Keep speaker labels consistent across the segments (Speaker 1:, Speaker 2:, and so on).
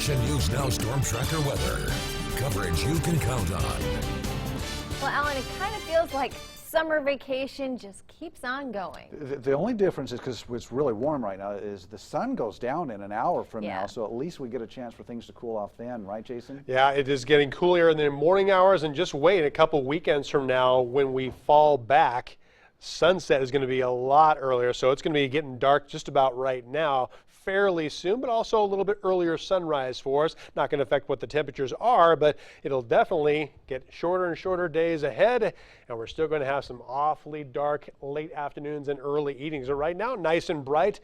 Speaker 1: Action News Now Storm Tracker weather. Coverage you can count on.
Speaker 2: Well, Alan, it kind of feels like summer vacation just keeps on going.
Speaker 3: The only difference is because it's really warm right now is the sun goes down in an hour from now, so at least we get a chance for things to cool off then, right, Jason?
Speaker 4: Yeah, it is getting cooler in the morning hours, and just wait a couple weekends from now when we fall back. Sunset is going to be a lot earlier, so it's going to be getting dark just about right now fairly soon, but also a little bit earlier sunrise for us. Not going to affect what the temperatures are, but it'll definitely get shorter and shorter days ahead, and we're still going to have some awfully dark late afternoons and early evenings. So right now, nice and bright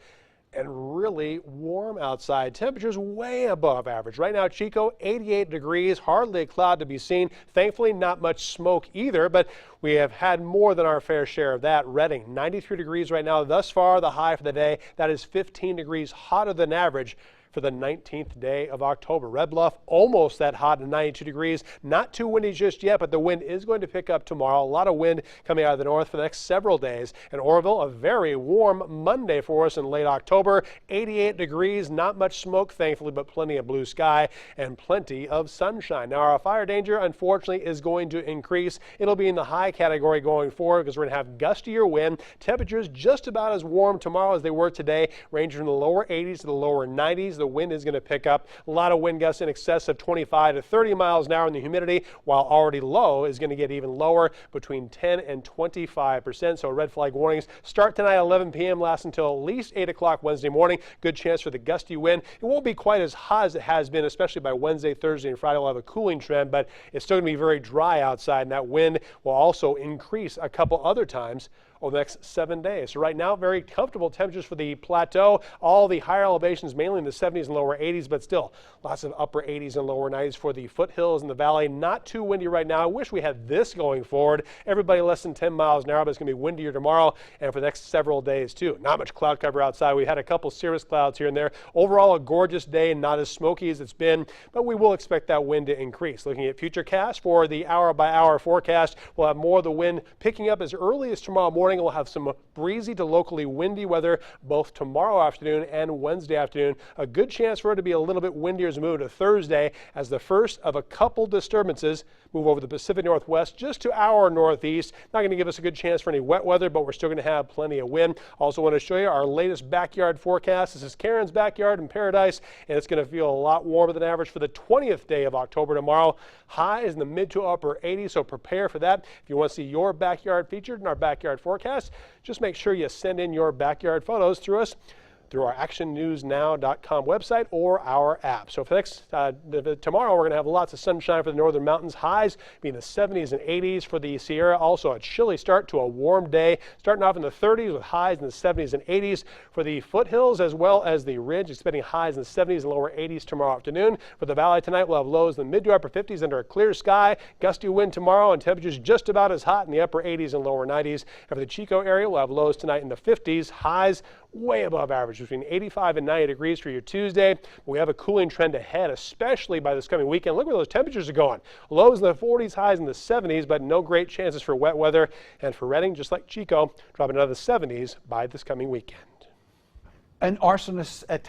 Speaker 4: and really warm outside. Temperatures way above average. Right now, Chico, 88 degrees, hardly a cloud to be seen. Thankfully, not much smoke either, but we have had more than our fair share of that. Redding, 93 degrees right now. Thus far, the high for the day. That is 15 degrees hotter than average for the 19th day of October. Red Bluff, almost that hot at 92 degrees. Not too windy just yet, but the wind is going to pick up tomorrow. A lot of wind coming out of the north for the next several days. And Oroville, a very warm Monday for us in late October. 88 degrees, not much smoke, thankfully, but plenty of blue sky and plenty of sunshine. Now, our fire danger, unfortunately, is going to increase. It'll be in the high category going forward because we're going to have gustier wind. Temperatures just about as warm tomorrow as they were today, ranging from the lower 80s to the lower 90s. The wind is going to pick up. A lot of wind gusts in excess of 25 to 30 miles an hour, and the humidity, while already low, is going to get even lower, between 10 and 25%. So red flag warnings start tonight at 11 p.m., last until at least 8 o'clock Wednesday morning. Good chance for the gusty wind. It won't be quite as hot as it has been, especially by Wednesday, Thursday, and Friday. We'll have a cooling trend, but it's still going to be very dry outside, and that wind will also increase a couple other times over the next 7 days. So right now, very comfortable temperatures for the plateau. All the higher elevations, mainly in the 70s and lower 80s, but still lots of upper 80s and lower 90s for the foothills and the valley. Not too windy right now. I wish we had this going forward. Everybody less than 10 miles an hour, but it's going to be windier tomorrow and for the next several days too. Not much cloud cover outside. We had a couple cirrus clouds here and there. Overall, a gorgeous day and not as smoky as it's been, but we will expect that wind to increase. Looking at FUTURECAST for the hour-by-hour forecast, we'll have more of the wind picking up as early as tomorrow morning. We'll have some breezy to locally windy weather both tomorrow afternoon and Wednesday afternoon. A good chance for it to be a little bit windier as we move to Thursday as the first of a couple disturbances move over the Pacific Northwest just to our northeast. Not going to give us a good chance for any wet weather, but we're still going to have plenty of wind. Also want to show you our latest backyard forecast. This is Karen's backyard in Paradise, and it's going to feel a lot warmer than average for the 20th day of October tomorrow. Highs in the mid to upper 80s, so prepare for that. If you want to see your backyard featured in our backyard forecast, just make sure you send in your backyard photos through our actionnewsnow.com website or our app. So for next tomorrow, we're going to have lots of sunshine for the northern mountains. Highs being the 70s and 80s for the Sierra. Also a chilly start to a warm day, starting off in the 30s with highs in the 70s and 80s for the foothills as well as the ridge, expecting highs in the 70s and lower 80s tomorrow afternoon. For the valley tonight, we'll have lows in the mid to upper 50s under a clear sky. Gusty wind tomorrow and temperatures just about as hot in the upper 80s and lower 90s. And for the Chico area, we'll have lows tonight in the 50s, highs way above average, between 85 and 90 degrees for your Tuesday. We have a cooling trend ahead, especially by this coming weekend. Look where those temperatures are going. Lows in the 40s, highs in the 70s, but no great chances for wet weather. And for Redding, just like Chico, dropping another 70s by this coming weekend.
Speaker 3: An arsonist at